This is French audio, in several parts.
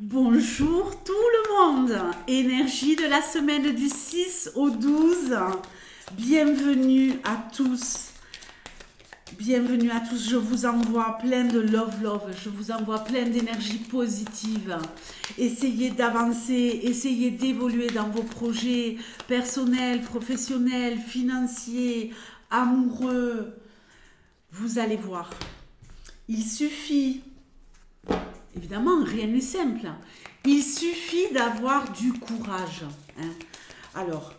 Bonjour tout le monde, énergie de la semaine du 6 au 12, bienvenue à tous, je vous envoie plein de love, je vous envoie plein d'énergie positive, essayez d'avancer, essayez d'évoluer dans vos projets personnels, professionnels, financiers, amoureux, vous allez voir, il suffit. Évidemment, rien n'est simple. Il suffit d'avoir du courage. Alors,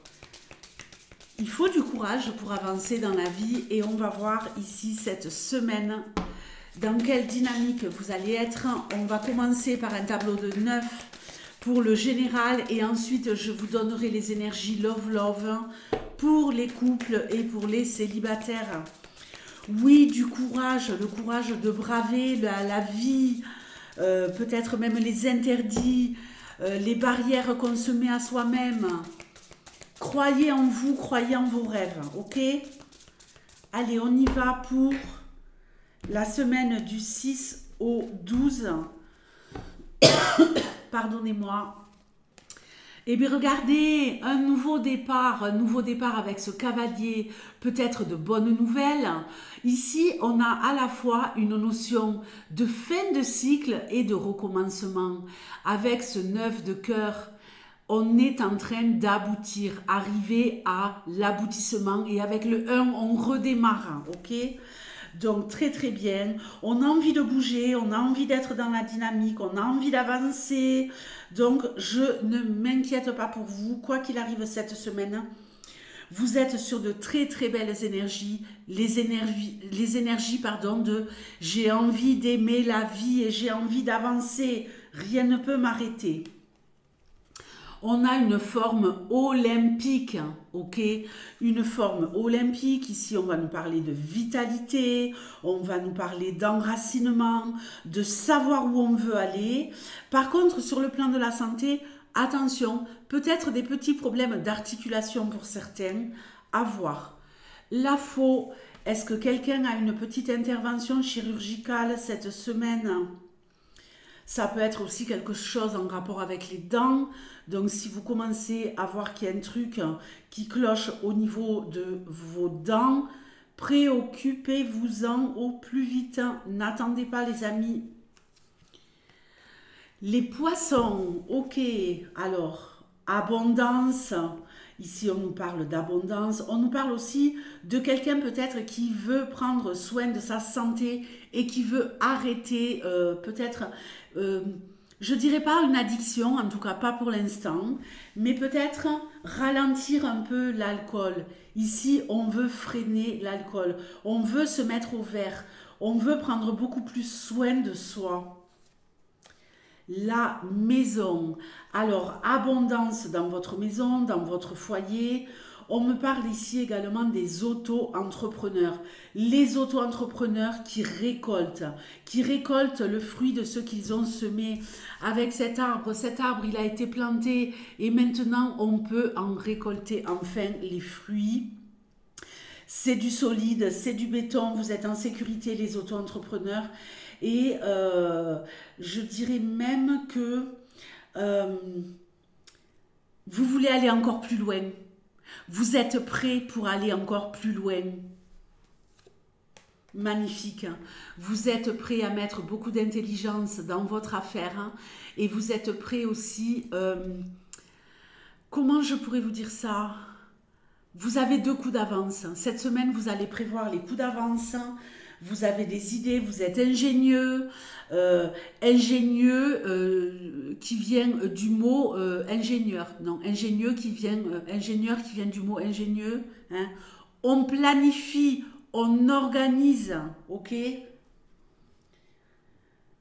il faut du courage pour avancer dans la vie et on va voir ici cette semaine dans quelle dynamique vous allez être. On va commencer par un tableau de 9 pour le général et ensuite je vous donnerai les énergies love pour les couples et pour les célibataires. Oui, du courage, le courage de braver la vie. Peut-être même les interdits, les barrières qu'on se met à soi-même. Croyez en vous, croyez en vos rêves, ok? Allez, on y va pour la semaine du 6 au 12. Pardonnez-moi. Eh bien, regardez, un nouveau départ avec ce cavalier, peut-être de bonnes nouvelles. Ici, on a à la fois une notion de fin de cycle et de recommencement. Avec ce 9 de cœur, on est en train d'aboutir, arriver à l'aboutissement. Et avec le 1, on redémarre, ok ? Donc très très bien, on a envie de bouger, on a envie d'être dans la dynamique, on a envie d'avancer. Donc je ne m'inquiète pas pour vous, quoi qu'il arrive cette semaine. Vous êtes sur de très très belles énergies, les énergies de j'ai envie d'aimer la vie et j'ai envie d'avancer, rien ne peut m'arrêter. On a une forme olympique, ok? Une forme olympique, ici on va nous parler de vitalité, on va nous parler d'enracinement, de savoir où on veut aller. Par contre, sur le plan de la santé, attention, peut-être des petits problèmes d'articulation pour certains, à voir. La faux, est-ce que quelqu'un a une petite intervention chirurgicale cette semaine ? Ça peut être aussi quelque chose en rapport avec les dents. Donc, si vous commencez à voir qu'il y a un truc qui cloche au niveau de vos dents, préoccupez-vous-en au plus vite. N'attendez pas, les amis. Les poissons, ok. Alors, abondance. Ici, on nous parle d'abondance. On nous parle aussi de quelqu'un peut-être qui veut prendre soin de sa santé et qui veut arrêter peut-être, je dirais pas une addiction, en tout cas pas pour l'instant, mais peut-être ralentir un peu l'alcool. Ici, on veut freiner l'alcool. On veut se mettre au vert. On veut prendre beaucoup plus soin de soi. La maison. Alors, abondance dans votre maison, dans votre foyer. On me parle ici également des auto-entrepreneurs. Les auto-entrepreneurs qui récoltent le fruit de ce qu'ils ont semé. Avec cet arbre, il a été planté et maintenant on peut en récolter enfin les fruits. C'est du solide, c'est du béton, vous êtes en sécurité les auto-entrepreneurs. Et je dirais même que vous voulez aller encore plus loin. Vous êtes prêt pour aller encore plus loin. Magnifique. Vous êtes prêt à mettre beaucoup d'intelligence dans votre affaire. Et vous êtes prêt aussi... comment je pourrais vous dire ça ? Vous avez 2 coups d'avance. Cette semaine, vous allez prévoir les coups d'avance. Vous avez des idées, vous êtes ingénieux, qui vient du mot ingénieur. Non, ingénieur qui vient du mot ingénieux. Hein. On planifie, on organise, ok?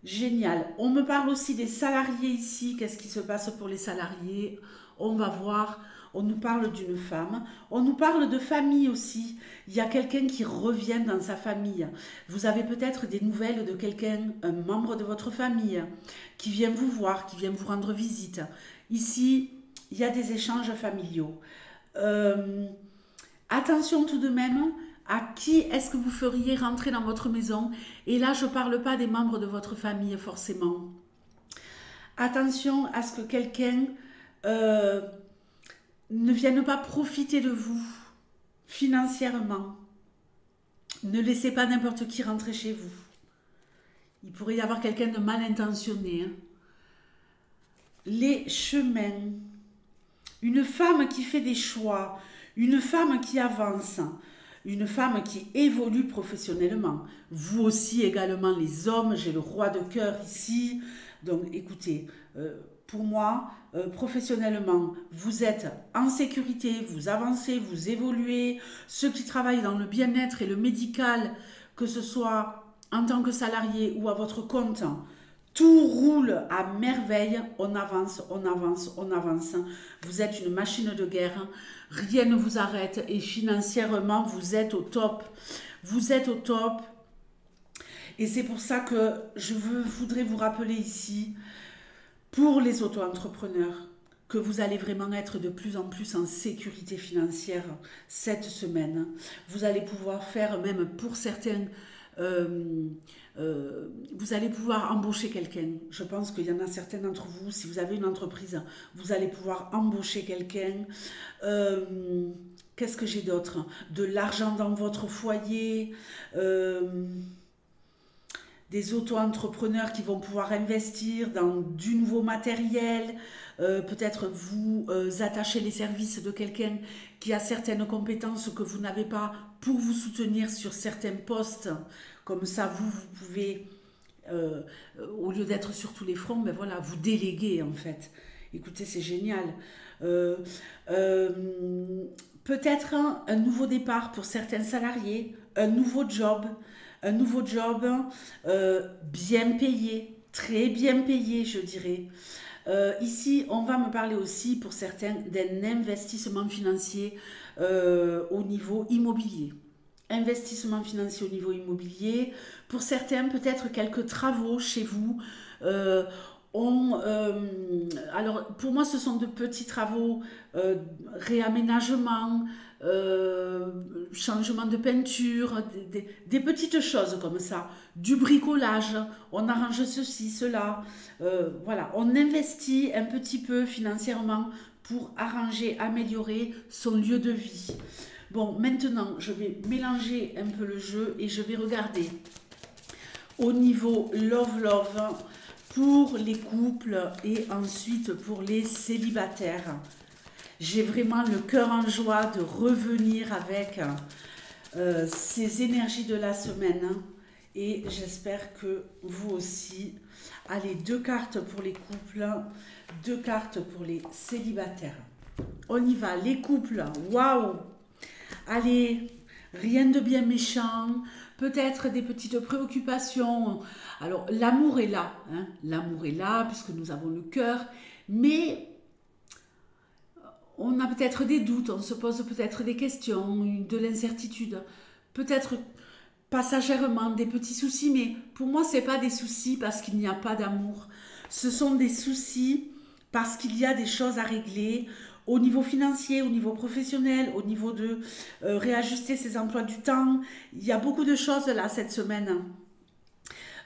Génial. On me parle aussi des salariés ici. Qu'est-ce qui se passe pour les salariés? On va voir. On nous parle d'une femme, on nous parle de famille aussi. Il y a quelqu'un qui revient dans sa famille. Vous avez peut-être des nouvelles de quelqu'un, un membre de votre famille, qui vient vous voir, qui vient vous rendre visite. Ici, il y a des échanges familiaux. Attention tout de même, à qui est-ce que vous feriez rentrer dans votre maison? Et là, je ne parle pas des membres de votre famille forcément. attention à ce que quelqu'un ne vienne pas profiter de vous financièrement. Ne laissez pas n'importe qui rentrer chez vous. Il pourrait y avoir quelqu'un de mal intentionné. Hein. Les chemins. Une femme qui fait des choix. Une femme qui avance. Une femme qui évolue professionnellement. Vous aussi également, les hommes. J'ai le roi de cœur ici. Donc écoutez, pour moi, professionnellement, vous êtes en sécurité, vous avancez, vous évoluez. Ceux qui travaillent dans le bien-être et le médical, que ce soit en tant que salarié ou à votre compte, tout roule à merveille. On avance, on avance, on avance. Vous êtes une machine de guerre. Rien ne vous arrête et financièrement, vous êtes au top. Vous êtes au top. Et c'est pour ça que je voudrais vous rappeler ici, pour les auto-entrepreneurs, que vous allez vraiment être de plus en plus en sécurité financière cette semaine. Vous allez pouvoir faire, même pour certains, vous allez pouvoir embaucher quelqu'un. Je pense qu'il y en a certains d'entre vous, si vous avez une entreprise, vous allez pouvoir embaucher quelqu'un. Qu'est-ce que j'ai d'autre? De l'argent dans votre foyer, des auto-entrepreneurs qui vont pouvoir investir dans du nouveau matériel, peut-être vous attacher les services de quelqu'un qui a certaines compétences que vous n'avez pas pour vous soutenir sur certains postes. Comme ça, vous pouvez, au lieu d'être sur tous les fronts, ben voilà, vous déléguez en fait. Écoutez, c'est génial. Peut-être un nouveau départ pour certains salariés, un nouveau job bien payé, très bien payé, je dirais. Ici, on va me parler aussi pour certains d'un investissement financier au niveau immobilier. Investissement financier au niveau immobilier. Pour certains, peut-être quelques travaux chez vous. Alors, pour moi, ce sont de petits travaux, réaménagement, changement de peinture, des petites choses comme ça, du bricolage, on arrange ceci, cela, voilà, on investit un petit peu financièrement pour arranger, améliorer son lieu de vie. Bon, maintenant, je vais mélanger un peu le jeu et je vais regarder au niveau love pour les couples et ensuite pour les célibataires. J'ai vraiment le cœur en joie de revenir avec ces énergies de la semaine et j'espère que vous aussi. Allez, 2 cartes pour les couples, 2 cartes pour les célibataires. On y va, les couples, waouh! Allez, rien de bien méchant, peut-être des petites préoccupations. Alors, l'amour est là, hein? L'amour est là puisque nous avons le cœur, mais on a peut-être des doutes, on se pose peut-être des questions, de l'incertitude, peut-être passagèrement des petits soucis, mais pour moi, ce n'est pas des soucis parce qu'il n'y a pas d'amour. Ce sont des soucis parce qu'il y a des choses à régler au niveau financier, au niveau professionnel, au niveau de réajuster ses emplois du temps. Il y a beaucoup de choses là cette semaine.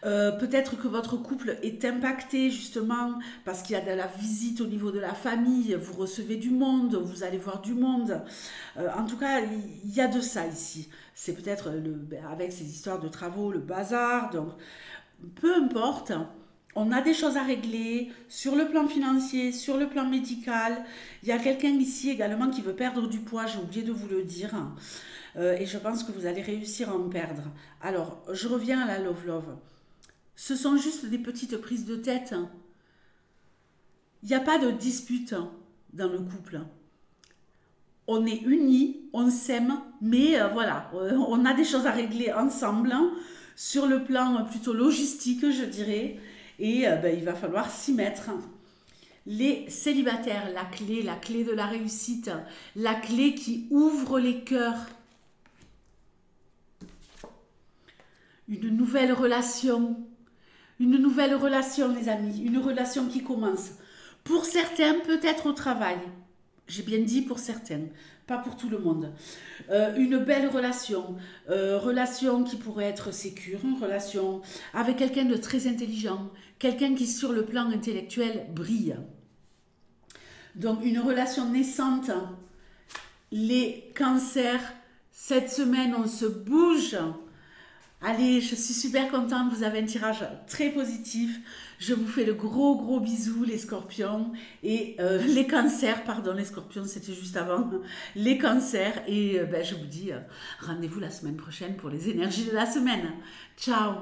Peut-être que votre couple est impacté justement parce qu'il y a de la visite au niveau de la famille, vous recevez du monde, vous allez voir du monde. En tout cas, il y a de ça ici. C'est peut-être avec ces histoires de travaux, le bazar. Donc, peu importe, on a des choses à régler sur le plan financier, sur le plan médical. Il y a quelqu'un ici également qui veut perdre du poids, j'ai oublié de vous le dire. Et je pense que vous allez réussir à en perdre. Alors, je reviens à la love. Ce sont juste des petites prises de tête. Il n'y a pas de dispute dans le couple. On est unis, on s'aime, mais voilà, on a des choses à régler ensemble, sur le plan plutôt logistique, je dirais, et il va falloir s'y mettre. Les célibataires, la clé de la réussite, la clé qui ouvre les cœurs. Une nouvelle relation, les amis, une relation qui commence. Pour certains, peut-être au travail. J'ai bien dit pour certains, pas pour tout le monde. Une belle relation, relation qui pourrait être sécure, une relation avec quelqu'un de très intelligent, quelqu'un qui sur le plan intellectuel brille. Donc une relation naissante, les cancers, cette semaine on se bouge. Allez, je suis super contente, vous avez un tirage très positif. Je vous fais le gros bisou les scorpions et les cancers, pardon les scorpions c'était juste avant, les cancers et je vous dis rendez-vous la semaine prochaine pour les énergies de la semaine. Ciao.